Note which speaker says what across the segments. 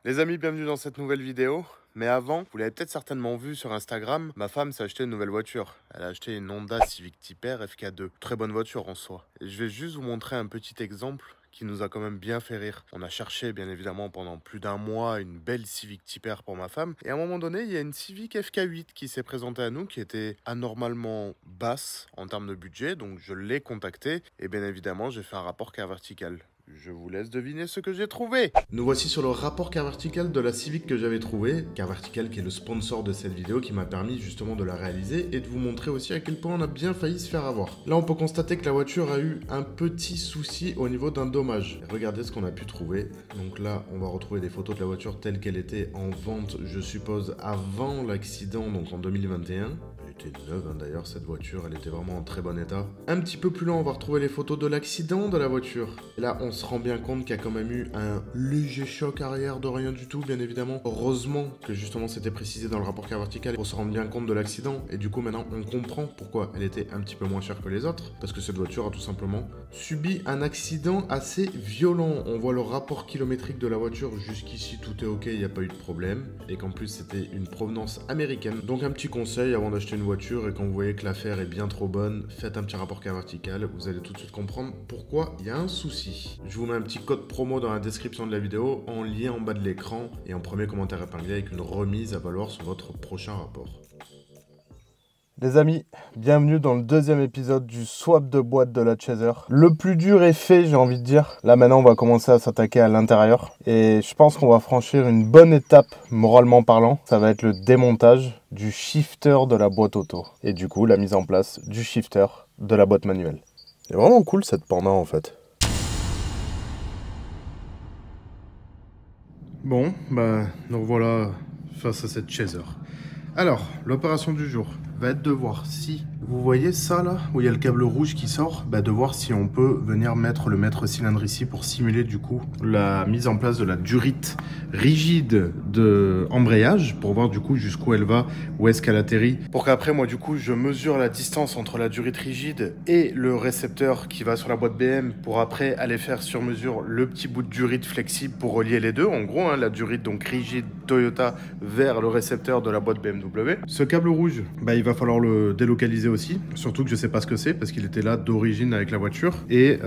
Speaker 1: Les amis, bienvenue dans cette nouvelle vidéo. Mais avant, vous l'avez peut-être certainement vu sur Instagram, ma femme s'est acheté une nouvelle voiture. Elle a acheté une Honda Civic Type R FK2. Très bonne voiture en soi. Et je vais juste vous montrer un petit exemple qui nous a quand même bien fait rire. On a cherché bien évidemment pendant plus d'un mois une belle Civic Type R pour ma femme. Et à un moment donné, il y a une Civic FK8 qui s'est présentée à nous, qui était anormalement basse en termes de budget. Donc je l'ai contactée et bien évidemment, j'ai fait un rapport car vertical. Je vous laisse deviner ce que j'ai trouvé. Nous voici sur le rapport car vertical de la Civic que j'avais trouvé. Car vertical qui est le sponsor de cette vidéo qui m'a permis justement de la réaliser et de vous montrer aussi à quel point on a bien failli se faire avoir. Là on peut constater que la voiture a eu un petit souci au niveau d'un dommage. Regardez ce qu'on a pu trouver. Donc là on va retrouver des photos de la voiture telle qu'elle était en vente, je suppose, avant l'accident, donc en 2021. Elle était neuve d'ailleurs cette voiture, elle était vraiment en très bon état. Un petit peu plus loin on va retrouver les photos de l'accident de la voiture. Et là on se rend bien compte qu'il y a quand même eu un léger choc arrière de rien du tout, bien évidemment. Heureusement que justement c'était précisé dans le rapport car vertical pour se rendre bien compte de l'accident. Et du coup maintenant on comprend pourquoi elle était un petit peu moins chère que les autres. Parce que cette voiture a tout simplement subi un accident assez violent. On voit le rapport kilométrique de la voiture, jusqu'ici tout est ok, il n'y a pas eu de problème. Et qu'en plus c'était une provenance américaine. Donc un petit conseil avant d'acheter une voiture et quand vous voyez que l'affaire est bien trop bonne, faites un petit rapport car vertical, vous allez tout de suite comprendre pourquoi il y a un souci. Je vous mets un petit code promo dans la description de la vidéo, en lien en bas de l'écran et en premier commentaire épinglé avec une remise à valoir sur votre prochain rapport.
Speaker 2: Les amis, bienvenue dans le deuxième épisode du swap de boîte de la Chaser. Le plus dur est fait, j'ai envie de dire. Là maintenant on va commencer à s'attaquer à l'intérieur. Et je pense qu'on va franchir une bonne étape, moralement parlant. Ça va être le démontage du shifter de la boîte auto. Et du coup la mise en place du shifter de la boîte manuelle. C'est vraiment cool cette Panda en fait.
Speaker 1: Bon, bah nous voilà face à cette Chaser. Alors, l'opération du jour va être de voir si, vous voyez ça là, où il y a le câble rouge qui sort, bah de voir si on peut venir mettre le maître-cylindre ici pour simuler du coup la mise en place de la durite rigide de embrayage, pour voir du coup jusqu'où elle va, où est-ce qu'elle atterrit, pour qu'après moi du coup je mesure la distance entre la durite rigide et le récepteur qui va sur la boîte BM, pour après aller faire sur mesure le petit bout de durite flexible pour relier les deux, en gros hein, la durite donc rigide Toyota vers le récepteur de la boîte BMW. Ce câble rouge, bah il va falloir le délocaliser aussi, surtout que je sais pas ce que c'est parce qu'il était là d'origine avec la voiture et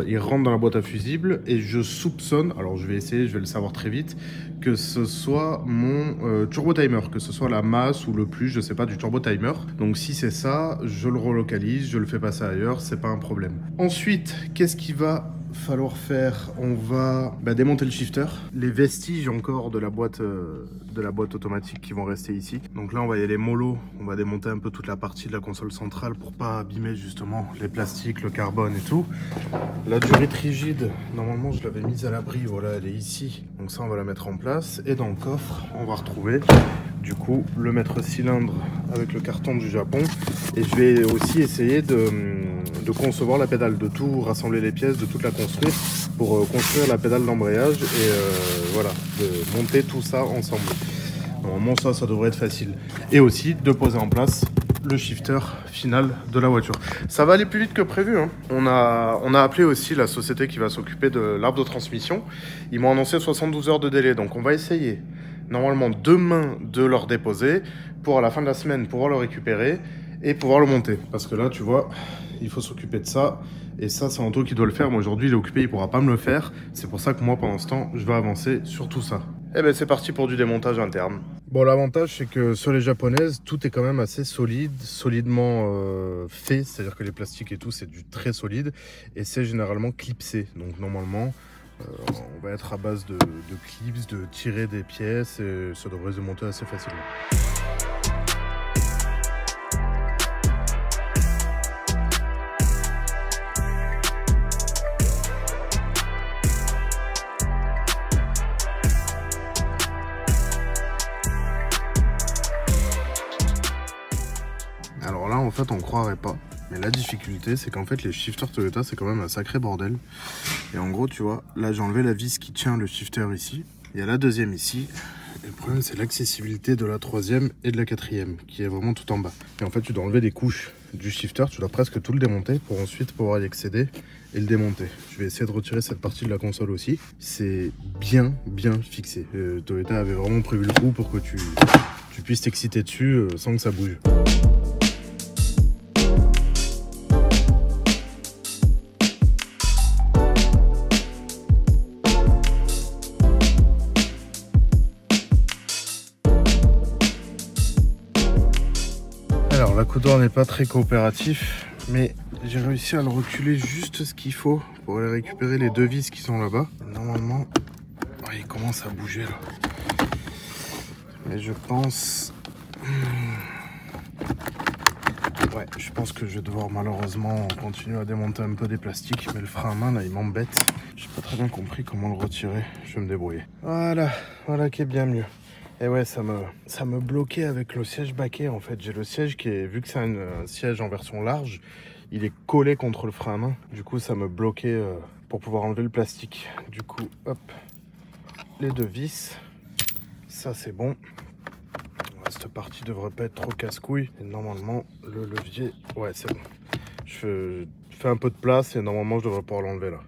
Speaker 1: il rentre dans la boîte à fusibles et je soupçonne, alors je vais essayer, je vais le savoir très vite, que ce soit mon turbo timer, que ce soit la masse ou le plus, je sais pas, du turbo timer. Donc si c'est ça, je le relocalise, je le fais passer ailleurs, c'est pas un problème. Ensuite, qu'est-ce qui va falloir faire? On va démonter le shifter, les vestiges encore de la boîte automatique qui vont rester ici. Donc là on va y aller mollo, on va démonter un peu toute la partie de la console centrale pour pas abîmer justement les plastiques, le carbone et tout. La durite rigide, normalement je l'avais mise à l'abri, voilà elle est ici, donc ça on va la mettre en place. Et dans le coffre on va retrouver du coup le maître-cylindre avec le carton du Japon. Et je vais aussi essayer de concevoir la pédale, de tout rassembler les pièces, de toute la construire pour construire la pédale d'embrayage et voilà, de monter tout ça ensemble. Normalement ça devrait être facile. Et aussi de poser en place le shifter final de la voiture. Ça va aller plus vite que prévu hein. On a appelé aussi la société qui va s'occuper de l'arbre de transmission. Ils m'ont annoncé 72 heures de délai, donc on va essayer normalement demain de leur déposer pour à la fin de la semaine pouvoir le récupérer et pouvoir le monter. Parce que là tu vois, il faut s'occuper de ça. Et ça, c'est Anto qui doit le faire. Moi, aujourd'hui, il est occupé, il ne pourra pas me le faire. C'est pour ça que moi, pendant ce temps, je vais avancer sur tout ça. Et bien, c'est parti pour du démontage interne. Bon, l'avantage, c'est que sur les japonaises, tout est quand même assez solide, solidement fait. C'est-à-dire que les plastiques et tout, c'est du très solide. Et c'est généralement clipsé. Donc, normalement, on va être à base de clips, de tirer des pièces. Et ça devrait se démonter assez facilement. Alors là en fait on croirait pas, mais la difficulté c'est qu'en fait les shifters Toyota c'est quand même un sacré bordel. Et en gros tu vois, là j'ai enlevé la vis qui tient le shifter ici, il y a la deuxième ici, et le problème c'est l'accessibilité de la troisième et de la quatrième qui est vraiment tout en bas. Et en fait tu dois enlever des couches du shifter, tu dois presque tout le démonter pour ensuite pouvoir y accéder et le démonter. Je vais essayer de retirer cette partie de la console aussi. C'est bien fixé. Toyota avait vraiment prévu le coup pour que tu puisses t'exciter dessus sans que ça bouge. Alors l'accoudoir n'est pas très coopératif, mais j'ai réussi à le reculer juste ce qu'il faut pour aller récupérer les deux vis qui sont là-bas. Normalement, il commence à bouger là. Mais je pense... Ouais, je pense que je vais devoir malheureusement continuer à démonter un peu des plastiques, mais le frein à main là il m'embête. J'ai pas très bien compris comment le retirer, je vais me débrouiller. Voilà qui est bien mieux. Et ouais, ça me bloquait avec le siège baquet en fait. J'ai le siège qui est, vu que c'est un siège en version large, il est collé contre le frein à main. Du coup, ça me bloquait pour pouvoir enlever le plastique. Du coup, hop, les deux vis. Ça, c'est bon. Cette partie devrait pas être trop casse-couille. Et normalement, le levier, ouais, c'est bon. Je fais un peu de place et normalement, je devrais pouvoir l'enlever là.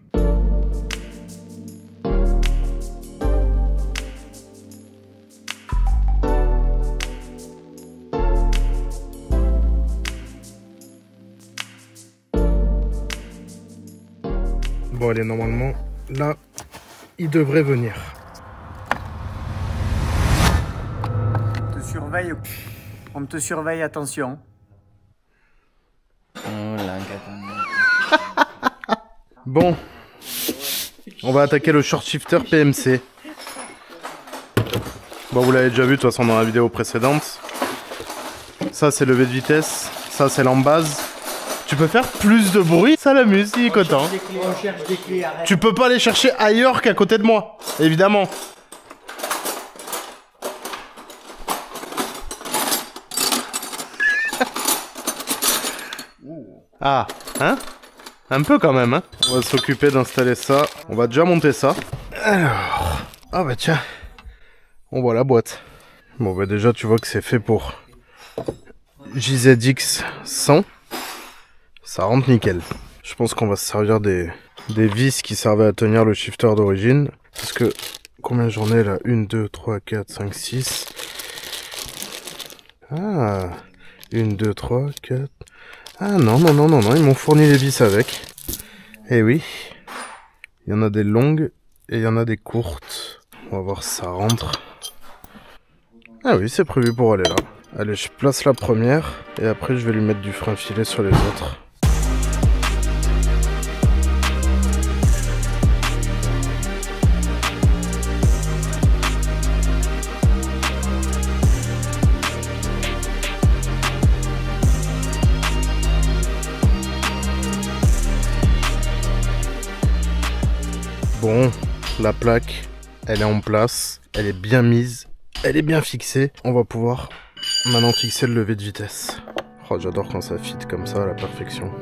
Speaker 1: Bon allez, normalement, là, il devrait venir.
Speaker 3: On te surveille, attention.
Speaker 1: Bon, on va attaquer le short shifter PMC. Bon, vous l'avez déjà vu de toute façon dans la vidéo précédente. Ça, c'est levé de vitesse. Ça, c'est l'embase. Tu peux faire plus de bruit, ça l'amuse, il est content.
Speaker 3: On cherche des clés, arrête.
Speaker 1: Tu peux pas les chercher ailleurs qu'à côté de moi, évidemment. Ah, hein? Un peu quand même, hein? On va s'occuper d'installer ça. On va déjà monter ça. Alors... Ah bah tiens. On voit la boîte. Bon bah déjà, tu vois que c'est fait pour JZX 100. Ça rentre nickel. Je pense qu'on va se servir des vis qui servaient à tenir le shifter d'origine. Parce que, combien j'en ai là? 1, 2, 3, 4, 5, 6. Ah, 1, 2, 3, 4... Ah non, ils m'ont fourni les vis avec. Eh oui. Il y en a des longues et il y en a des courtes. On va voir si ça rentre. Ah oui, c'est prévu pour aller là. Allez, je place la première et après je vais lui mettre du frein filet sur les autres. Bon, la plaque, elle est en place, elle est bien mise, elle est bien fixée. On va pouvoir maintenant fixer le lever de vitesse. Oh, j'adore quand ça fit comme ça à la perfection.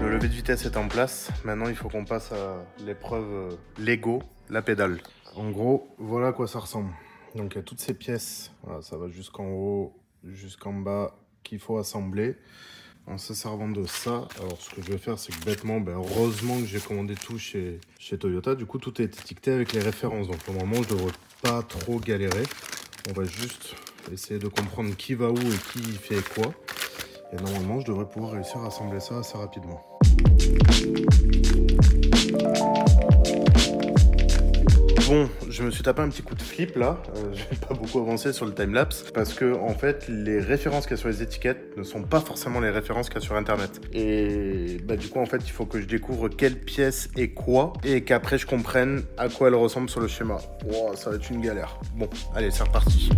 Speaker 1: Le lever de vitesse est en place. Maintenant, il faut qu'on passe à l'épreuve Lego, la pédale. En gros, voilà à quoi ça ressemble. Donc, il y a toutes ces pièces. Voilà, ça va jusqu'en haut, jusqu'en bas, qu'il faut assembler. En se servant de ça, alors ce que je vais faire, c'est que bêtement, heureusement que j'ai commandé tout chez Toyota. Du coup, tout est étiqueté avec les références. Donc, au moment, je ne devrais pas trop galérer. On va juste essayer de comprendre qui va où et qui fait quoi. Et normalement, je devrais pouvoir réussir à assembler ça assez rapidement. Bon, je me suis tapé un petit coup de flip là, j'ai pas beaucoup avancé sur le timelapse parce que en fait les références qu'il y a sur les étiquettes ne sont pas forcément les références qu'il y a sur internet. Et du coup en fait il faut que je découvre quelle pièce est quoi et qu'après je comprenne à quoi elle ressemble sur le schéma. Wow, ça va être une galère. Bon, allez c'est reparti.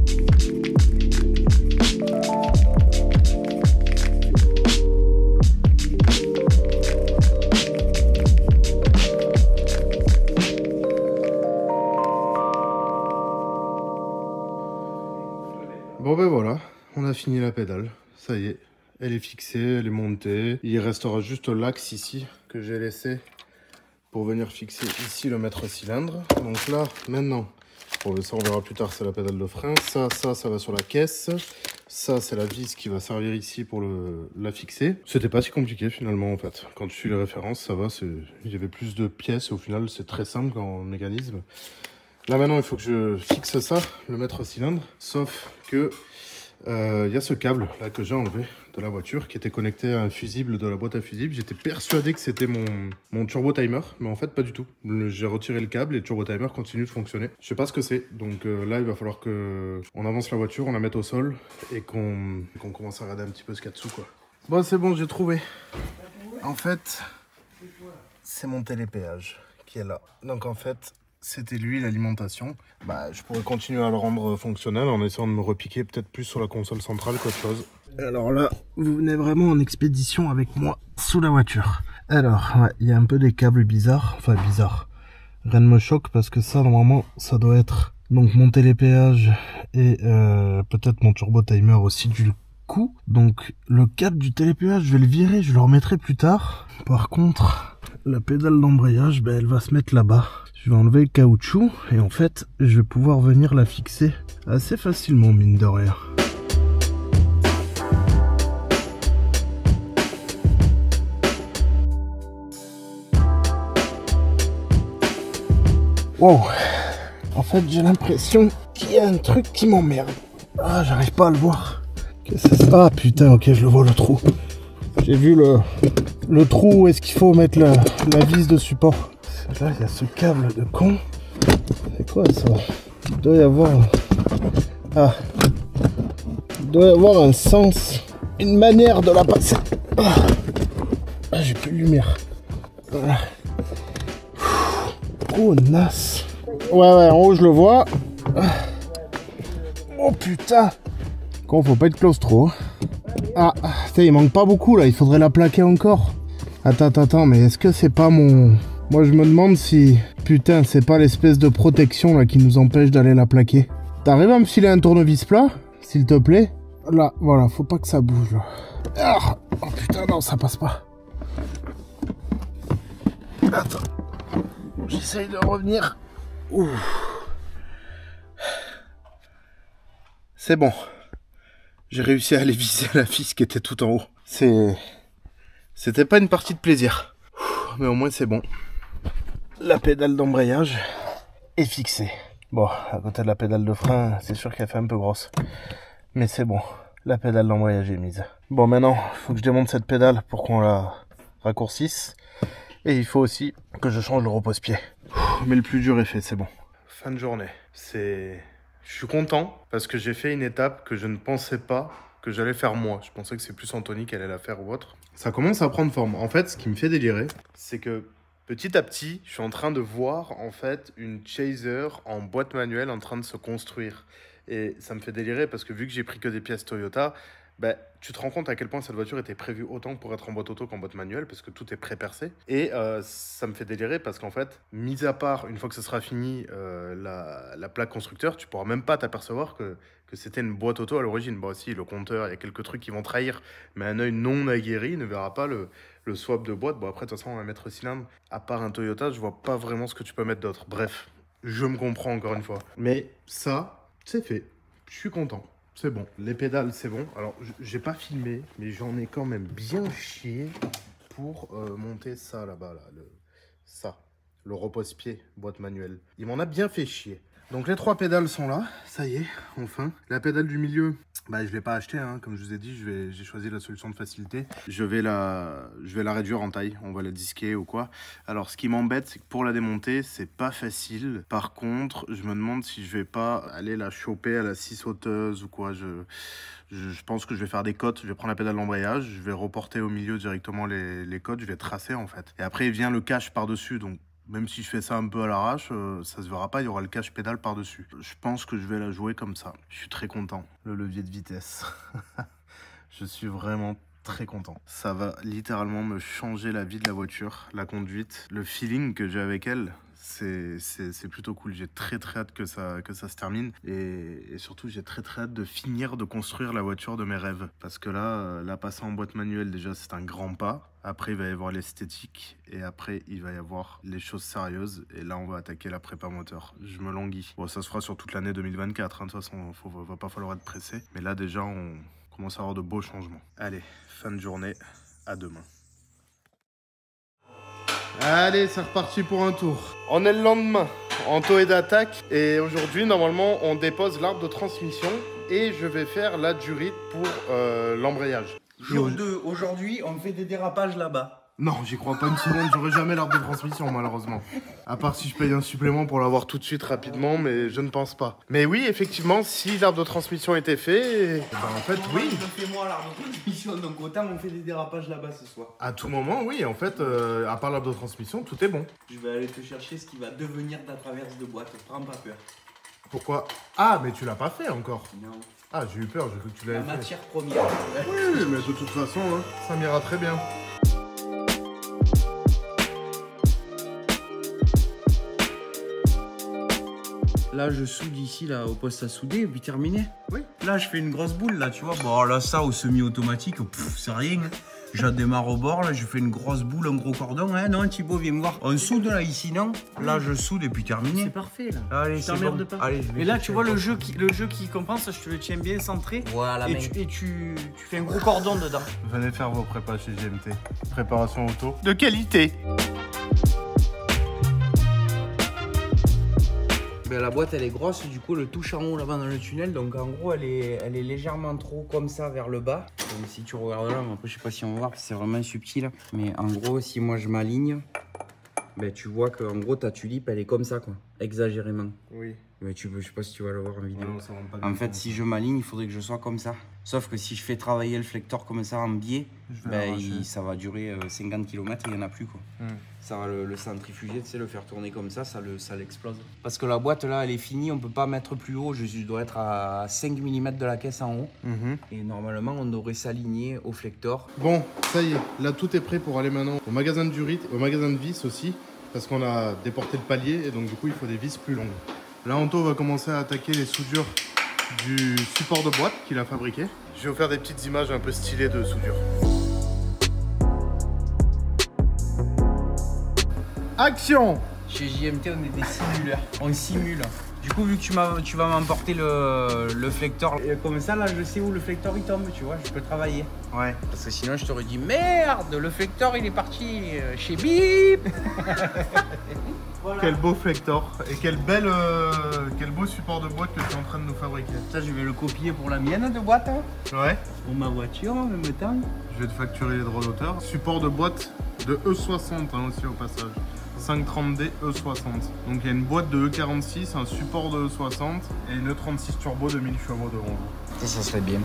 Speaker 1: Bon voilà, on a fini la pédale, ça y est, elle est fixée, elle est montée. Il restera juste l'axe ici que j'ai laissé pour venir fixer ici le maître cylindre. Donc là, maintenant, bon, ça on verra plus tard, c'est la pédale de frein. Ça va sur la caisse. Ça, c'est la vis qui va servir ici pour la fixer. C'était pas si compliqué finalement en fait. Quand tu suis les références, ça va. Il y avait plus de pièces et au final, c'est très simple en mécanisme. Là maintenant, il faut que je fixe ça, le maître cylindre. Sauf que y a ce câble là que j'ai enlevé de la voiture qui était connecté à un fusible de la boîte à fusible. J'étais persuadé que c'était mon turbo timer, mais en fait pas du tout. J'ai retiré le câble et le turbo timer continue de fonctionner. Je sais pas ce que c'est, donc là il va falloir que on avance la voiture, on la mette au sol et qu'on commence à regarder un petit peu ce qu'il y a dessous quoi. Bon c'est bon, j'ai trouvé. En fait, c'est mon télépéage qui est là. Donc en fait, c'était lui l'alimentation. Bah, je pourrais continuer à le rendre fonctionnel en essayant de me repiquer peut-être plus sur la console centrale qu'autre chose. Alors là, vous venez vraiment en expédition avec moi sous la voiture. Alors, ouais, il y a un peu des câbles bizarres. Enfin, bizarres. Rien ne me choque parce que ça, normalement, ça doit être donc mon télépéage et peut-être mon turbo timer aussi du coup. Donc, le câble du télépéage, je vais le virer, je le remettrai plus tard. Par contre, la pédale d'embrayage, ben, elle va se mettre là-bas. Je vais enlever le caoutchouc et en fait, je vais pouvoir venir la fixer assez facilement, mine de rien. Wow. En fait, j'ai l'impression qu'il y a un truc qui m'emmerde. Ah, j'arrive pas à le voir. Qu'est-ce que c'est ça? Ah putain, ok, je le vois le trou. J'ai vu le trou où est-ce qu'il faut mettre la vis de support. Là, il y a ce câble de con. C'est quoi ça? Il doit y avoir... Ah. Il doit y avoir un sens, une manière de la passer. Ah, j'ai plus de lumière. Voilà. Oh, naze. Ouais, en haut, je le vois. Oh, putain. Con, faut pas être claustro. Ah, il manque pas beaucoup, là. Il faudrait la plaquer encore. Attends, mais est-ce que c'est pas mon... Moi, je me demande si... Putain, c'est pas l'espèce de protection, là, qui nous empêche d'aller la plaquer. T'arrives à me filer un tournevis plat, s'il te plaît? Là, voilà, faut pas que ça bouge, là. Ah, oh, putain, non, ça passe pas. Attends. J'essaye de revenir. Ouh. C'est bon. J'ai réussi à aller viser la vis qui était tout en haut. C'était pas une partie de plaisir. Mais au moins c'est bon. La pédale d'embrayage est fixée. Bon, à côté de la pédale de frein, c'est sûr qu'elle fait un peu grosse. Mais c'est bon. La pédale d'embrayage est mise. Bon, maintenant, il faut que je démonte cette pédale pour qu'on la raccourcisse. Et il faut aussi que je change le repose-pied. Mais le plus dur est fait, c'est bon. Fin de journée. Je suis content parce que j'ai fait une étape que je ne pensais pas que j'allais faire moi. Je pensais que c'est plus Anthony qui allait la faire ou autre. Ça commence à prendre forme. En fait, ce qui me fait délirer, c'est que petit à petit, je suis en train de voir en fait une Chaser en boîte manuelle en train de se construire. Et ça me fait délirer parce que vu que j'ai pris que des pièces Toyota, bah, tu te rends compte à quel point cette voiture était prévue autant pour être en boîte auto qu'en boîte manuelle parce que tout est pré-percé. Et ça me fait délirer parce qu'en fait, mis à part, une fois que ce sera fini, la plaque constructeur, tu pourras même pas t'apercevoir que c'était une boîte auto à l'origine. Bon, aussi, le compteur, il y a quelques trucs qui vont trahir, mais un œil non aguerri ne verra pas le swap de boîte. Bon, après, de toute façon, on va mettre cylindre. À part un Toyota, je vois pas vraiment ce que tu peux mettre d'autre. Bref, je me comprends encore une fois. Mais ça, c'est fait. Je suis content. C'est bon, les pédales c'est bon. Alors j'ai pas filmé, mais j'en ai quand même bien chié pour monter ça là-bas, là, le repose-pied boîte manuelle. Il m'en a bien fait chier. Donc les 3 pédales sont là, ça y est, enfin. La pédale du milieu, bah je l'ai pas acheté, hein, comme je vous ai dit, j'ai choisi la solution de facilité. Je vais la réduire en taille, on va la disquer ou quoi. Alors ce qui m'embête, c'est que pour la démonter, c'est pas facile. Par contre, je me demande si je vais pas aller la choper à la scie sauteuse ou quoi. Je pense que je vais faire des cotes, je vais prendre la pédale d'embrayage, je vais reporter au milieu directement les cotes, je vais tracer en fait. Et après, il vient le cache par-dessus, donc même si je fais ça un peu à l'arrache, ça se verra pas, il y aura le cache pédale par-dessus. Je pense que je vais la jouer comme ça. Je suis très content. Le levier de vitesse. Je suis vraiment très content. Ça va littéralement me changer la vie de la voiture, la conduite, le feeling que j'ai avec elle. C'est plutôt cool. J'ai très hâte que ça se termine. Et surtout, j'ai très hâte de finir de construire la voiture de mes rêves. Parce que là, passer en boîte manuelle, déjà, c'est un grand pas. Après, il va y avoir l'esthétique. Et après, il va y avoir les choses sérieuses. Et là, on va attaquer la prépa moteur. Je me languis. Bon, ça se fera sur toute l'année 2024. Hein. De toute façon, va pas falloir être pressé. Mais là, déjà, on commence à avoir de beaux changements. Allez, fin de journée. À demain. Allez, c'est reparti pour un tour. On est le lendemain. Anto est d'attaque. Et aujourd'hui, normalement, on dépose l'arbre de transmission. Et je vais faire la durite pour l'embrayage.
Speaker 4: Jour 2, aujourd'hui, on fait des dérapages là-bas.
Speaker 1: Non, j'y crois pas une seconde, j'aurai jamais l'arbre de transmission malheureusement. À part si je paye un supplément pour l'avoir tout de suite rapidement, mais je ne pense pas. Mais oui, effectivement, si l'arbre de transmission était fait, ben en fait oui.
Speaker 4: Je fais moi l'arbre de transmission, donc autant on fait des dérapages là-bas ce soir.
Speaker 1: À tout moment, oui, en fait, à part l'arbre de transmission, tout est bon.
Speaker 4: Je vais aller te chercher ce qui va devenir ta traverse de boîte, prends pas peur.
Speaker 1: Pourquoi? Ah, mais tu l'as pas fait encore.
Speaker 4: Non.
Speaker 1: Ah, j'ai eu peur, j'ai cru que tu l'avais fait.
Speaker 4: La matière première.
Speaker 1: Oui, mais de toute façon, hein, ça m'ira très bien.
Speaker 4: Là, je soude ici, là, au poste à souder, et puis terminé.
Speaker 1: Oui.
Speaker 4: Là, je fais une grosse boule, là, tu vois. Bon, là, ça, au semi-automatique, c'est rien. Je démarre au bord, là, je fais une grosse boule, un gros cordon. Hein, non, Thibaut, viens me voir. On soude, là, ici, non? Là, je soude, et puis terminé.
Speaker 3: C'est parfait là.
Speaker 4: Allez,
Speaker 3: Je t'emmerde
Speaker 4: bon.
Speaker 3: pas.
Speaker 4: Allez,
Speaker 3: Et là, tu vois le jeu qui compense, je te le tiens bien centré.
Speaker 4: Voilà,
Speaker 3: Et tu fais un gros cordon dedans.
Speaker 1: Venez faire vos prépas chez GMT. Préparation auto. De qualité.
Speaker 4: Ben, la boîte elle est grosse, du coup le touche en haut là-bas dans le tunnel, donc en gros elle est légèrement trop comme ça vers le bas. Donc, si tu regardes là, mais après je sais pas si on va voir parce que c'est vraiment subtil, mais en gros si moi je m'aligne, ben tu vois que en gros ta tulipe elle est comme ça quoi, exagérément.
Speaker 1: Oui.
Speaker 4: Mais je sais pas si tu vas le voir en vidéo.
Speaker 1: Non, ça rentre pas
Speaker 4: En fait si je m'aligne il faudrait que je sois comme ça. Sauf que si je fais travailler le flector comme ça en biais, ben, ça va durer 50 km et il n'y en a plus quoi. Ça va le centrifuger, tu sais, le faire tourner comme ça l'explose. Parce que la boîte là elle est finie, on peut pas mettre plus haut, je dois être à 5 mm de la caisse en haut. Et normalement on devrait s'aligner au flector.
Speaker 1: Bon, ça y est, là tout est prêt pour aller maintenant au magasin de durite, au magasin de vis aussi, parce qu'on a déporté le palier et donc du coup il faut des vis plus longues. Là Anto va commencer à attaquer les soudures du support de boîte qu'il a fabriqué. Je vais vous faire des petites images un peu stylées de soudure. Action!
Speaker 4: Chez JMT on est des simuleurs, on simule. Du coup vu que tu vas m'emporter le flector, et comme ça là je sais où le flector il tombe, tu vois, je peux travailler.
Speaker 1: Ouais.
Speaker 4: Parce que sinon je t'aurais dit merde, le flector il est parti chez Bip. Voilà.
Speaker 1: Quel beau flector et quel beau support de boîte que tu es en train de nous fabriquer.
Speaker 4: Ça je vais le copier pour la mienne de boîte, hein.
Speaker 1: Ouais.
Speaker 4: Pour ma voiture en même temps.
Speaker 1: Je vais te facturer les droits d'auteur. Support de boîte de E60 hein, aussi au passage. 530D E60. Donc il y a une boîte de E46, un support de E60 et une E36 turbo de 1000 chevaux de ronde.
Speaker 4: Ça serait bien.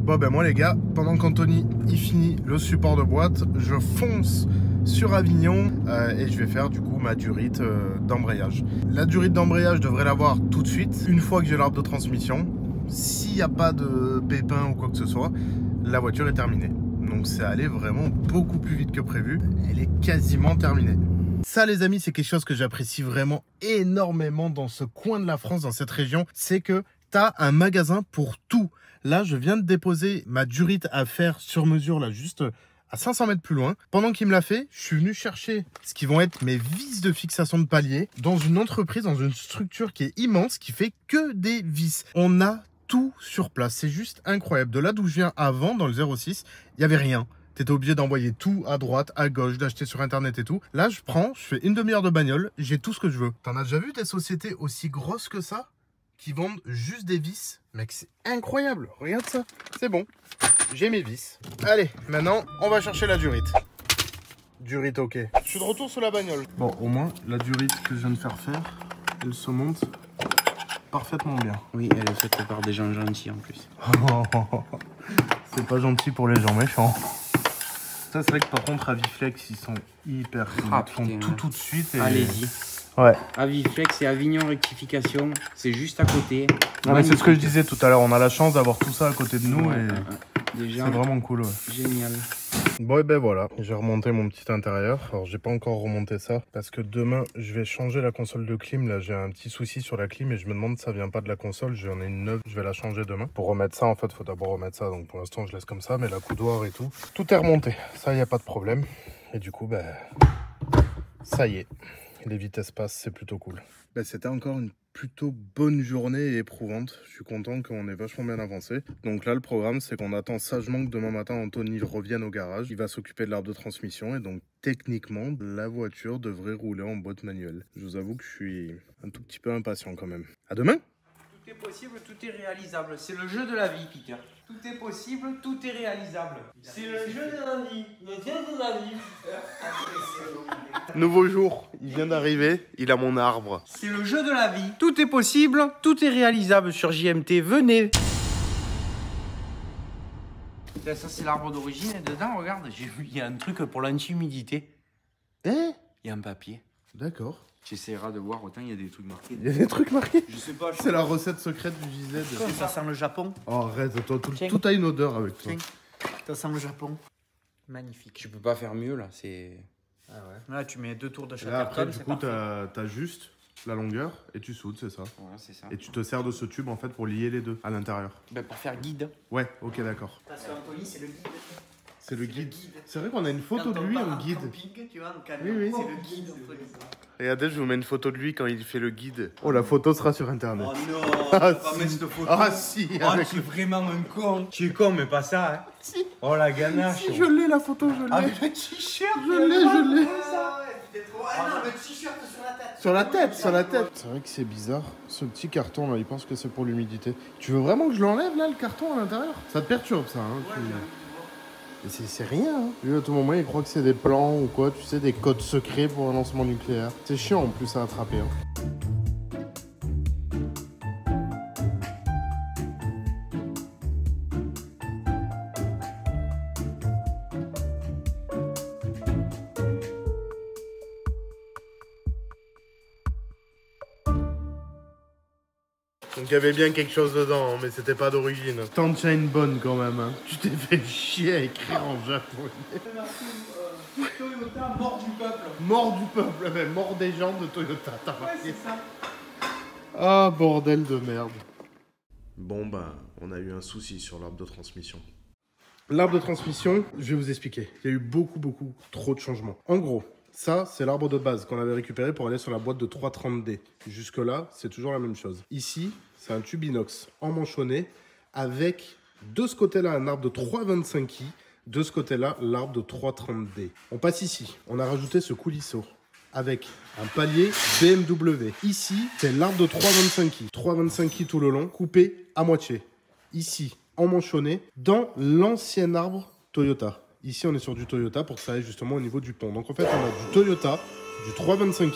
Speaker 1: Bon ben moi les gars, pendant qu'Anthony il finit le support de boîte, je fonce sur Avignon et je vais faire du coup ma durite d'embrayage. La durite d'embrayage, je devrais l'avoir tout de suite, une fois que j'ai l'arbre de transmission. S'il n'y a pas de pépin ou quoi que ce soit, la voiture est terminée. Donc c'est allé vraiment beaucoup plus vite que prévu, elle est quasiment terminée. Ça les amis, c'est quelque chose que j'apprécie vraiment énormément dans ce coin de la France, dans cette région, c'est que t'as un magasin pour tout. Là, je viens de déposer ma durite à faire sur mesure, là, juste à 500 mètres plus loin. Pendant qu'il me l'a fait, je suis venu chercher ce qui vont être mes vis de fixation de palier dans une entreprise, dans une structure qui est immense, qui fait que des vis. On a tout sur place. C'est juste incroyable. De là d'où je viens avant, dans le 06, il n'y avait rien. T'étais obligé d'envoyer tout à droite, à gauche, d'acheter sur internet et tout. Là, je fais une demi-heure de bagnole, j'ai tout ce que je veux. T'en as déjà vu des sociétés aussi grosses que ça qui vendent juste des vis? Mec, c'est incroyable. Regarde ça. C'est bon. J'ai mes vis. Allez, maintenant, on va chercher la durite. Durite, ok. Je suis de retour sur la bagnole. Bon, au moins, la durite que je viens de faire, elle se monte parfaitement bien.
Speaker 4: Oui, elle est faite par des gens gentils en plus.
Speaker 1: C'est pas gentil pour les gens méchants. Ça, c'est vrai que par contre, Aviflex, ils sont hyper cool. Ils font tout de suite. Et...
Speaker 4: Allez-y.
Speaker 1: Ouais.
Speaker 4: Aviflex et Avignon Rectification, c'est juste à côté.
Speaker 1: Non, mais c'est ce que je disais tout à l'heure. On a la chance d'avoir tout ça à côté de nous et
Speaker 4: déjà,
Speaker 1: c'est vraiment cool. Ouais.
Speaker 4: Génial.
Speaker 1: Bon, et ben voilà, j'ai remonté mon petit intérieur. Alors, j'ai pas encore remonté ça parce que demain, je vais changer la console de clim. Là, j'ai un petit souci sur la clim et je me demande si ça vient pas de la console. J'en ai une neuve, je vais la changer demain. Pour remettre ça, en fait, faut d'abord remettre ça. Donc, pour l'instant, je laisse comme ça, mais la coudoir et tout est remonté. Ça, y a pas de problème. Et du coup, ben, ça y est. Les vitesses passent, c'est plutôt cool. Ben, c'était encore une plutôt bonne journée et éprouvante. Je suis content qu'on ait vachement bien avancé. Donc là, le programme, c'est qu'on attend sagement que demain matin, Anthony revienne au garage. Il va s'occuper de l'arbre de transmission et donc techniquement, la voiture devrait rouler en boîte manuelle. Je vous avoue que je suis un tout petit peu impatient quand même. À demain!
Speaker 3: Tout est possible, tout est réalisable. C'est le jeu de la vie, Peter. Tout est possible, tout est réalisable. C'est le jeu de la vie. Le jeu de la vie.
Speaker 1: Nouveau jour, il vient d'arriver, il a mon arbre.
Speaker 3: C'est le jeu de la vie. Tout est possible, tout est réalisable sur JMT. Venez. Là, ça, c'est l'arbre d'origine. Et dedans, regarde, j'ai vu, il y a un truc pour l'anti-humidité.
Speaker 1: Eh?
Speaker 3: Il y a un papier.
Speaker 1: D'accord.
Speaker 3: J'essaierai de voir, autant il y a des trucs marqués.
Speaker 1: Il y a des trucs marqués?
Speaker 3: Je sais pas.
Speaker 1: C'est la recette secrète du JZ.
Speaker 3: Ça sent le Japon.
Speaker 1: Oh, arrête, toi, tout a une odeur avec toi.
Speaker 3: Tiens, ça sent le Japon. Magnifique.
Speaker 4: Tu peux pas faire mieux là, c'est...
Speaker 3: Ah ouais. Là, tu mets 2 tours de chaque
Speaker 1: Là, après,
Speaker 3: carton,
Speaker 1: du coup, t'as juste la longueur et tu soudes, c'est ça.
Speaker 4: Ouais, c'est ça.
Speaker 1: Et tu te sers de ce tube en fait pour lier les deux à l'intérieur.
Speaker 4: Ben, pour faire guide.
Speaker 1: Ouais, ok, d'accord.
Speaker 3: Parce qu'Anthony, c'est le guide.
Speaker 1: C'est le guide. C'est vrai qu'on a une photo de lui en guide.
Speaker 3: Camping, tu vois, en camion,
Speaker 1: Oui, oui.
Speaker 3: c'est le guide. Anthony.
Speaker 1: Regardez, je vous mets une photo de lui quand il fait le guide. Oh, la photo sera sur internet.
Speaker 3: Oh non,
Speaker 1: Ah,
Speaker 3: faut pas
Speaker 1: si.
Speaker 3: mettre cette photo.
Speaker 1: Ah si,
Speaker 3: Oh,
Speaker 1: avec...
Speaker 3: tu es vraiment un con. Tu es con, mais pas ça, hein.
Speaker 1: Si.
Speaker 3: Oh la ganache.
Speaker 1: Si, je l'ai la photo, je l'ai.
Speaker 3: Avec le t-shirt.
Speaker 1: Je l'ai.
Speaker 3: Ah non, le t-shirt sur la tête.
Speaker 1: Sur la tête, sur la tête. C'est vrai que c'est bizarre. Ce petit carton là, il pense que c'est pour l'humidité. Tu veux vraiment que je l'enlève là, le carton à l'intérieur? Ça te perturbe ça, hein? Et c'est rien, hein. Lui, à tout moment, il croit que c'est des plans ou quoi, tu sais, des codes secrets pour un lancement nucléaire. C'est chiant en plus à attraper, hein. Donc il y avait bien quelque chose dedans, hein, mais c'était pas d'origine. Sunshine bonne quand même, hein. Tu t'es fait chier à écrire en japonais.
Speaker 3: Toyota, mort du peuple.
Speaker 1: Mort du peuple, mais mort des gens de Toyota, t'as
Speaker 3: Ouais,
Speaker 1: marqué.
Speaker 3: c'est ça.
Speaker 1: Ah, bordel de merde. Bon, bah, on a eu un souci sur l'arbre de transmission. L'arbre de transmission, je vais vous expliquer. Il y a eu beaucoup trop de changements. En gros, ça, c'est l'arbre de base qu'on avait récupéré pour aller sur la boîte de 330D. Jusque-là, c'est toujours la même chose. Ici, c'est un tube inox emmanchonné avec, de ce côté-là, un arbre de 325i. De ce côté-là, l'arbre de 330D. On passe ici. On a rajouté ce coulisseau avec un palier BMW. Ici, c'est l'arbre de 325i. 325i tout le long, coupé à moitié. Ici, emmanchonné dans l'ancien arbre Toyota. Ici, on est sur du Toyota pour que ça aille justement au niveau du pont. Donc en fait, on a du Toyota, du 325i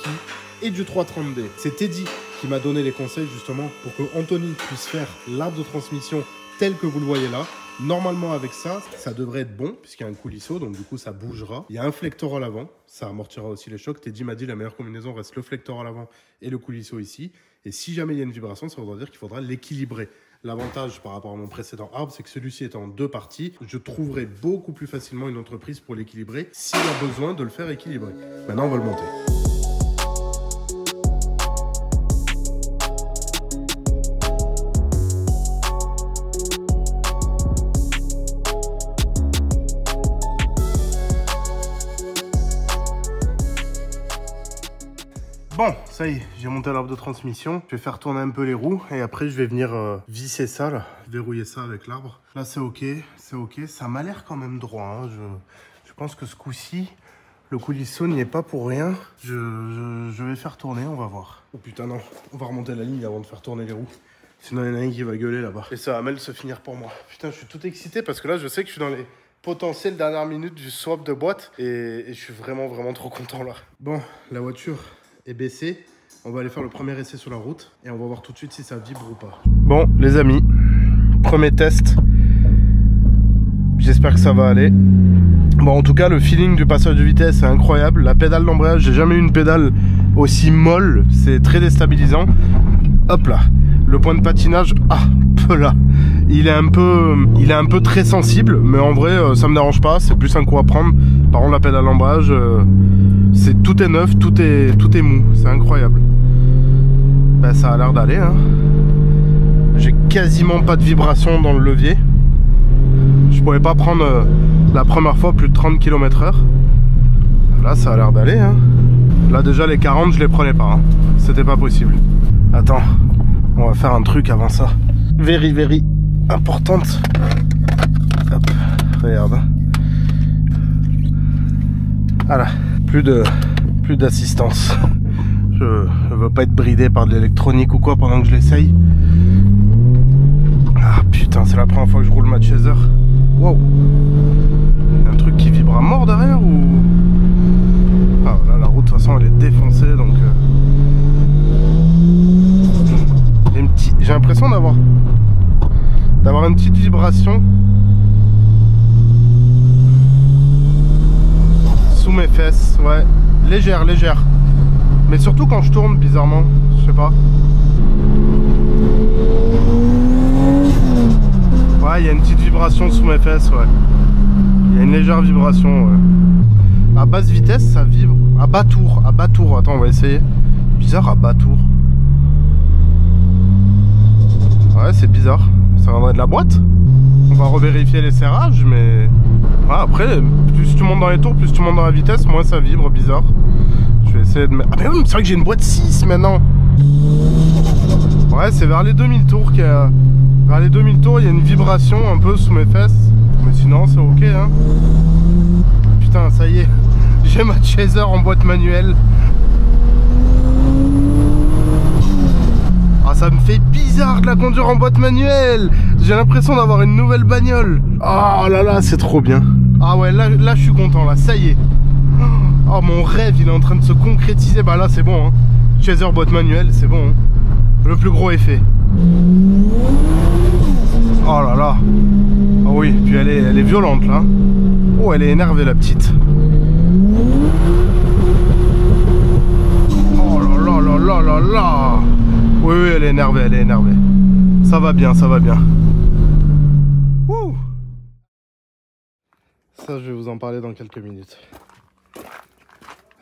Speaker 1: et du 330D. C'est Teddy qui m'a donné les conseils justement pour que Anthony puisse faire l'arbre de transmission tel que vous le voyez là. Normalement, avec ça, ça devrait être bon, puisqu'il y a un coulisseau, donc du coup, ça bougera. Il y a un flector à l'avant, ça amortira aussi les chocs. Teddy m'a dit la meilleure combinaison reste le flector à l'avant et le coulisseau ici. Et si jamais il y a une vibration, ça voudra dire qu'il faudra l'équilibrer. L'avantage par rapport à mon précédent arbre, c'est que celui-ci est en 2 parties. Je trouverai beaucoup plus facilement une entreprise pour l'équilibrer s'il y a besoin de le faire équilibrer. Maintenant, on va le monter. Bon, ça y est, j'ai monté l'arbre de transmission. Je vais faire tourner un peu les roues et après je vais venir visser ça, là, verrouiller ça avec l'arbre. Là c'est ok, c'est ok. Ça m'a l'air quand même droit. Hein. Je pense que ce coup-ci, le coulisseau n'y est pas pour rien. Je vais faire tourner, on va voir. Oh putain non, on va remonter la ligne avant de faire tourner les roues. Sinon il y en a un qui va gueuler là-bas. Et ça va mal se finir pour moi. Putain, je suis tout excité parce que là je sais que je suis dans les potentiel dernière minute du swap de boîte et je suis vraiment trop content là. Bon, la voiture est baissée. On va aller faire le premier essai sur la route et on va voir tout de suite si ça vibre ou pas. Bon, les amis, premier test. J'espère que ça va aller. Bon, en tout cas, le feeling du passage de vitesse est incroyable. La pédale d'embrayage, j'ai jamais eu une pédale aussi molle. C'est très déstabilisant. Hop là. Le point de patinage, peu là. Il est un peu très sensible, mais en vrai, ça me dérange pas. C'est plus un coup à prendre. Par contre, la pédale d'embrayage, tout est neuf, tout est mou. C'est incroyable. Ben, ça a l'air d'aller, hein. J'ai quasiment pas de vibration dans le levier. Je pouvais pas prendre la première fois plus de 30 km/h. Là, ça a l'air d'aller, hein. Là, déjà, les 40, je les prenais pas, hein. C'était pas possible. Attends, on va faire un truc avant ça. Very importante. Hop, regarde. Voilà, plus d'assistance. Je veux pas être bridé par de l'électronique ou quoi pendant que je l'essaye. Ah putain, c'est la première fois que je roule ma Chaser. Wow. Un truc qui vibre à mort derrière ou... Ah là, la route de toute façon elle est défoncée donc... J'ai l'impression d'avoir une petite vibration sous mes fesses, ouais, légère. Mais surtout quand je tourne, bizarrement, je sais pas. Ouais, il y a une petite vibration sous mes fesses, ouais. Il y a une légère vibration, ouais. À basse vitesse, ça vibre. À bas tour. Attends, on va essayer. Bizarre, à bas tour. Ouais, c'est bizarre. Ça viendrait de la boîte. On va revérifier les serrages, mais... Ouais, après, plus tu montes dans les tours, plus tu montes dans la vitesse, moins ça vibre, bizarre. Je vais essayer de mettre... Ah mais oui, c'est vrai que j'ai une boîte 6 maintenant. Ouais, c'est vers les 2000 tours qu'il y a... Vers les 2000 tours, il y a une vibration un peu sous mes fesses. Mais sinon, c'est ok, hein. Putain, ça y est. J'ai ma Chaser en boîte manuelle. Ah, ça me fait bizarre de la conduire en boîte manuelle. J'ai l'impression d'avoir une nouvelle bagnole. Oh là là, c'est trop bien. Ah ouais, là je suis content, là, ça y est. Oh, mon rêve, il est en train de se concrétiser. Bah là, c'est bon, hein. Chaser boîte manuelle, c'est bon, hein. Le plus gros effet. Oh là là. Ah oui, puis elle est violente, là. Oh, elle est énervée, la petite. Oh là là là là là là. Oui, elle est énervée, Ça va bien. Wouh. Ça, je vais vous en parler dans quelques minutes.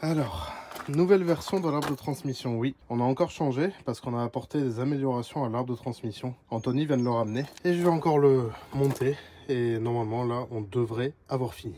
Speaker 1: Alors, nouvelle version de l'arbre de transmission, oui. On a encore changé parce qu'on a apporté des améliorations à l'arbre de transmission. Anthony vient de le ramener et je vais encore le monter. Et normalement, là, on devrait avoir fini.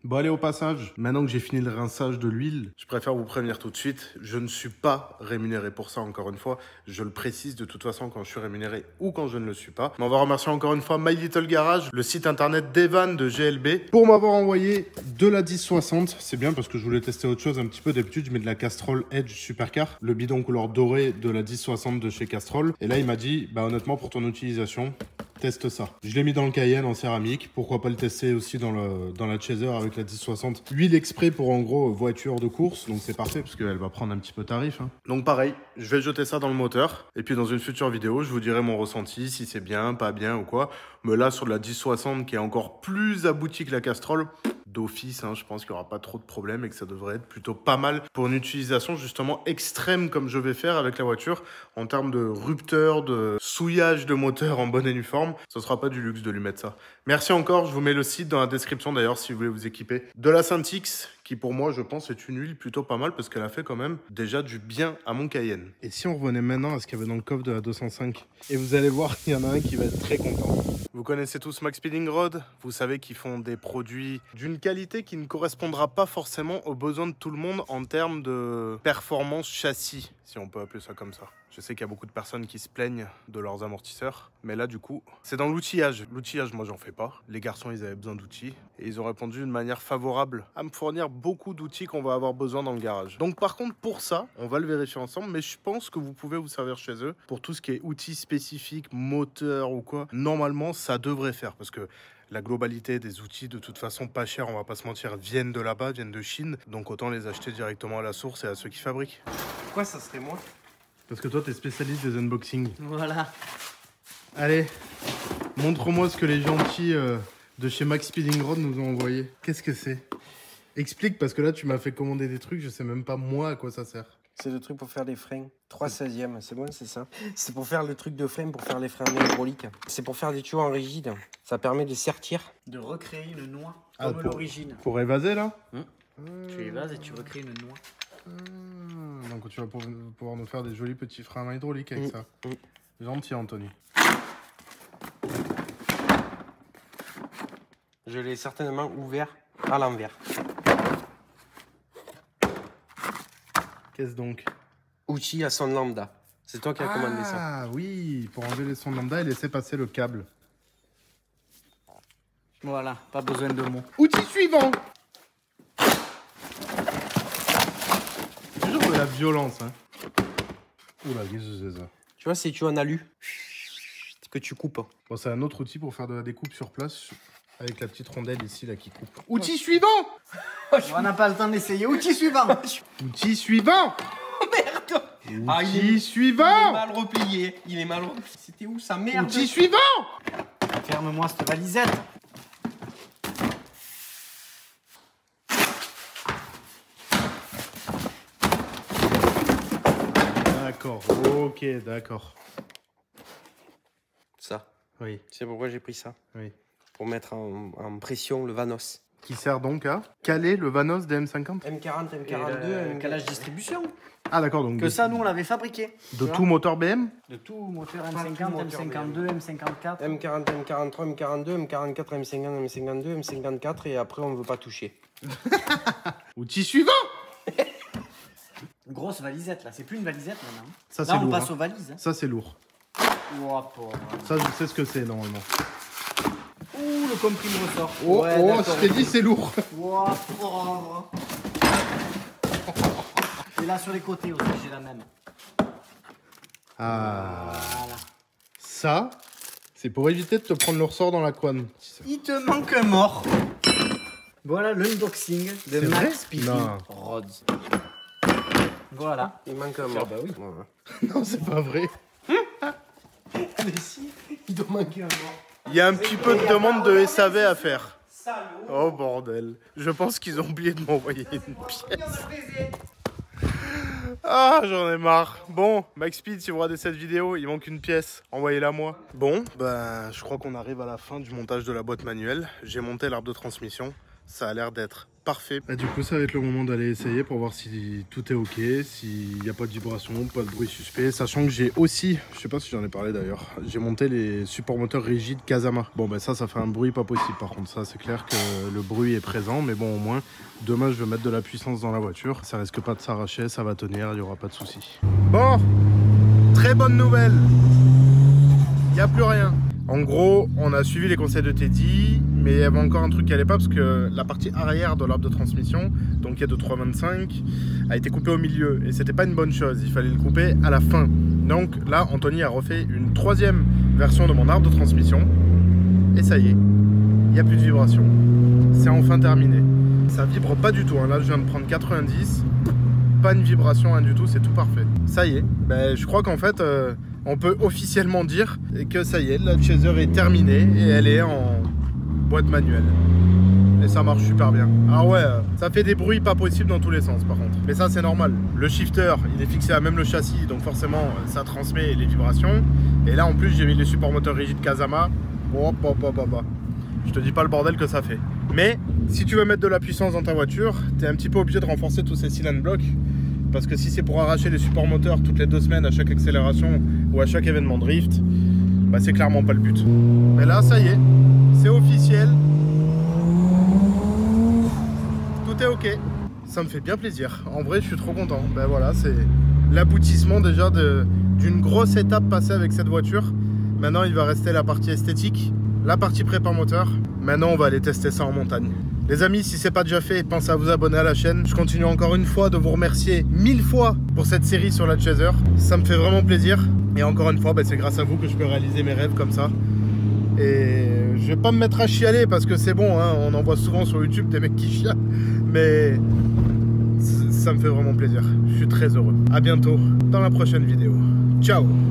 Speaker 1: Bon allez, au passage, maintenant que j'ai fini le rinçage de l'huile, je préfère vous prévenir tout de suite, je ne suis pas rémunéré pour ça encore une fois. Je le précise de toute façon quand je suis rémunéré ou quand je ne le suis pas. Mais on va remercier encore une fois My Little Garage, le site internet d'Evan de GLB, pour m'avoir envoyé de la 1060. C'est bien parce que je voulais tester autre chose un petit peu. D'habitude, je mets de la Castrol Edge Supercar, le bidon couleur dorée de la 1060 de chez Castrol. Et là, il m'a dit, bah honnêtement, pour ton utilisation, teste ça. Je l'ai mis dans le Cayenne en céramique. Pourquoi pas le tester aussi dans la Chaser avec la 1060. Huile exprès pour en gros voiture de course. Donc c'est parfait parce qu'elle va prendre un petit peu tarif, hein. Donc pareil, je vais jeter ça dans le moteur. Et puis dans une future vidéo, je vous dirai mon ressenti, si c'est bien, pas bien ou quoi. Mais là, sur de la 1060 qui est encore plus aboutie que la Castrol, d'office, hein, je pense qu'il n'y aura pas trop de problèmes et que ça devrait être plutôt pas mal pour une utilisation justement extrême comme je vais faire avec la voiture en termes de rupteur, de souillage de moteur en bonne et due forme. Ce sera pas du luxe de lui mettre ça. Merci encore, je vous mets le site dans la description d'ailleurs si vous voulez vous équiper de la Saint-X qui pour moi je pense est une huile plutôt pas mal parce qu'elle a fait quand même déjà du bien à mon Cayenne. Et si on revenait maintenant à ce qu'il y avait dans le coffre de la 205 et vous allez voir, il y en a un qui va être très content. Vous connaissez tous Max Speeding Rod, vous savez qu'ils font des produits d'une qualité qui ne correspondra pas forcément aux besoins de tout le monde en termes de performance châssis, si on peut appeler ça comme ça. Je sais qu'il y a beaucoup de personnes qui se plaignent de leurs amortisseurs, mais là du coup, c'est dans l'outillage. L'outillage, moi j'en fais pas. Les garçons, ils avaient besoin d'outils et ils ont répondu d'une manière favorable à me fournir beaucoup d'outils qu'on va avoir besoin dans le garage. Donc par contre, pour ça, on va le vérifier ensemble, mais je pense que vous pouvez vous servir chez eux pour tout ce qui est outils spécifiques, moteur ou quoi. Normalement, ça devrait faire parce que La globalité des outils, de toute façon, pas cher, on va pas se mentir, viennent de là-bas, viennent de Chine. Donc autant les acheter directement à la source et à ceux qui fabriquent.
Speaker 3: Pourquoi ça serait moi?
Speaker 1: Parce que toi, t'es spécialiste des unboxings.
Speaker 3: Voilà.
Speaker 1: Allez, montre-moi ce que les gentils de chez Max Speeding Rod nous ont envoyé. Qu'est-ce que c'est? Explique, parce que là, tu m'as fait commander des trucs, je sais même pas moi à quoi ça sert.
Speaker 3: C'est le truc pour faire les freins. 3/16e, c'est bon, c'est ça. C'est pour faire le truc de frein, pour faire les freins hydrauliques. C'est pour faire des tuyaux en rigide. Ça permet de sertir. De recréer une noix comme l'origine.
Speaker 1: Pour évaser, là
Speaker 3: Tu évases et tu recrées une noix.
Speaker 1: Donc tu vas pouvoir nous faire des jolis petits freins hydrauliques avec ça. Gentil, Anthony.
Speaker 3: Je l'ai certainement ouvert à l'envers.
Speaker 1: Qu'est-ce donc?
Speaker 3: Outil à son lambda. C'est toi qui as commandé ça.
Speaker 1: Ah oui, pour enlever les sons lambda et laisser passer le câble.
Speaker 3: Voilà, pas besoin de mots.
Speaker 1: Outil suivant. Toujours de la violence, hein. Oula, qu'est-ce que c'est ça?
Speaker 3: Tu vois, c'est tuyaux en alu que tu coupes.
Speaker 1: Bon, c'est un autre outil pour faire de la découpe sur place. Avec la petite rondelle ici, là, qui coupe. Outil suivant.
Speaker 3: On n'a pas le temps d'essayer. Outil suivant.
Speaker 1: Outil suivant.
Speaker 3: Oh merde.
Speaker 1: Outil suivant.
Speaker 3: Il est mal replié. Il est mal replié. C'était où sa merde?
Speaker 1: Outil suivant.
Speaker 3: Ferme-moi cette valisette.
Speaker 1: D'accord, ok, d'accord.
Speaker 3: Ça.
Speaker 1: Oui,
Speaker 3: C'est pourquoi j'ai pris ça.
Speaker 1: oui.
Speaker 3: Pour mettre en pression le Vanos.
Speaker 1: Qui sert donc à caler le Vanos des M50?
Speaker 3: M40, M42, calage distribution.
Speaker 1: Ah d'accord, donc
Speaker 5: Que ça, nous, on l'avait fabriqué.
Speaker 1: de tout moteur BM?
Speaker 5: De tout moteur M50, M52, M54.
Speaker 3: M40, M43, M42, M44, M50, M52, M54 et après on ne veut pas toucher.
Speaker 1: Outil suivant.
Speaker 5: Grosse valisette, là. C'est plus une valisette, maintenant.
Speaker 1: Ça,
Speaker 5: Là,
Speaker 1: c'est
Speaker 5: on
Speaker 1: lourd.
Speaker 5: passe
Speaker 1: hein.
Speaker 5: aux valises. Hein.
Speaker 1: Ça, c'est lourd.
Speaker 5: Oh, pauvre.
Speaker 1: Ça, je sais ce que c'est, normalement.
Speaker 5: Ouh, le compris me ressort.
Speaker 1: Oh,
Speaker 5: Ouais,
Speaker 1: oh,
Speaker 5: d'accord.
Speaker 1: je t'ai dit, c'est lourd.
Speaker 5: Oh, pauvre. Et là, sur les côtés aussi, j'ai la même.
Speaker 1: Ah.
Speaker 5: Voilà.
Speaker 1: Ça, c'est pour éviter de te prendre le ressort dans la couenne.
Speaker 5: Il te manque un mort. Voilà l'unboxing de
Speaker 1: C'est vrai
Speaker 5: Max Speeding
Speaker 1: Non.
Speaker 5: Rods. Voilà.
Speaker 3: Il manque un mort.
Speaker 5: bah oui.
Speaker 3: Voilà.
Speaker 1: Non, c'est pas vrai.
Speaker 3: Mais si, il doit manquer un mort.
Speaker 1: Il y a un petit peu de demande de SAV à faire.
Speaker 3: Salaud.
Speaker 1: Oh bordel. Je pense qu'ils ont oublié de m'envoyer une pièce. Ah, j'en ai marre. Bon, Max Speed, si vous regardez cette vidéo, il manque une pièce. Envoyez-la moi. Bon, ben, je crois qu'on arrive à la fin du montage de la boîte manuelle. J'ai monté l'arbre de transmission. Ça a l'air d'être parfait. Bah, du coup, ça va être le moment d'aller essayer pour voir si tout est ok, s'il n'y a pas de vibration, pas de bruit suspect. Sachant que j'ai aussi, je sais pas si j'en ai parlé d'ailleurs, j'ai monté les supports moteurs rigides Kazama. Bon, ben ça fait un bruit pas possible. Par contre, ça, c'est clair que le bruit est présent. Mais bon, au moins, demain, je vais mettre de la puissance dans la voiture. Ça risque pas de s'arracher, ça va tenir, il n'y aura pas de souci. Bon, très bonne nouvelle. Il n'y a plus rien. En gros, on a suivi les conseils de Teddy, mais il y avait encore un truc qui allait pas parce que la partie arrière de l'arbre de transmission, donc qui est de 3,25, a été coupée au milieu et c'était pas une bonne chose. Il fallait le couper à la fin. Donc là, Anthony a refait une troisième version de mon arbre de transmission et ça y est, il n'y a plus de vibration. C'est enfin terminé. Ça vibre pas du tout. Hein. Là, je viens de prendre 90, pas une vibration, rien du tout, c'est tout parfait. Ça y est. Ben, je crois qu'en fait. On peut officiellement dire que ça y est, la Chaser est terminée et elle est en boîte manuelle. Et ça marche super bien. Ah ouais, ça fait des bruits pas possibles dans tous les sens par contre. Mais ça c'est normal. Le shifter, il est fixé à même le châssis, donc forcément ça transmet les vibrations. Et là en plus j'ai mis les supports moteurs rigides Kazama. Hop, hop, hop, hop. Je te dis pas le bordel que ça fait. Mais si tu veux mettre de la puissance dans ta voiture, t'es un petit peu obligé de renforcer tous ces cylindres blocs. Parce que si c'est pour arracher les supports moteurs toutes les 2 semaines à chaque accélération ou à chaque événement drift, bah c'est clairement pas le but. Mais là, ça y est, c'est officiel. Tout est ok. Ça me fait bien plaisir. En vrai, je suis trop content. Ben voilà, c'est l'aboutissement déjà d'une grosse étape passée avec cette voiture. Maintenant, il va rester la partie esthétique, la partie prépa moteur. Maintenant, on va aller tester ça en montagne. Les amis, si c'est pas déjà fait, pensez à vous abonner à la chaîne. Je continue encore une fois de vous remercier 1000 fois pour cette série sur la Chaser. Ça me fait vraiment plaisir. Et encore une fois, c'est grâce à vous que je peux réaliser mes rêves comme ça. Et je vais pas me mettre à chialer parce que c'est bon, hein, on en voit souvent sur YouTube des mecs qui chialent, mais ça me fait vraiment plaisir. Je suis très heureux. À bientôt dans la prochaine vidéo. Ciao!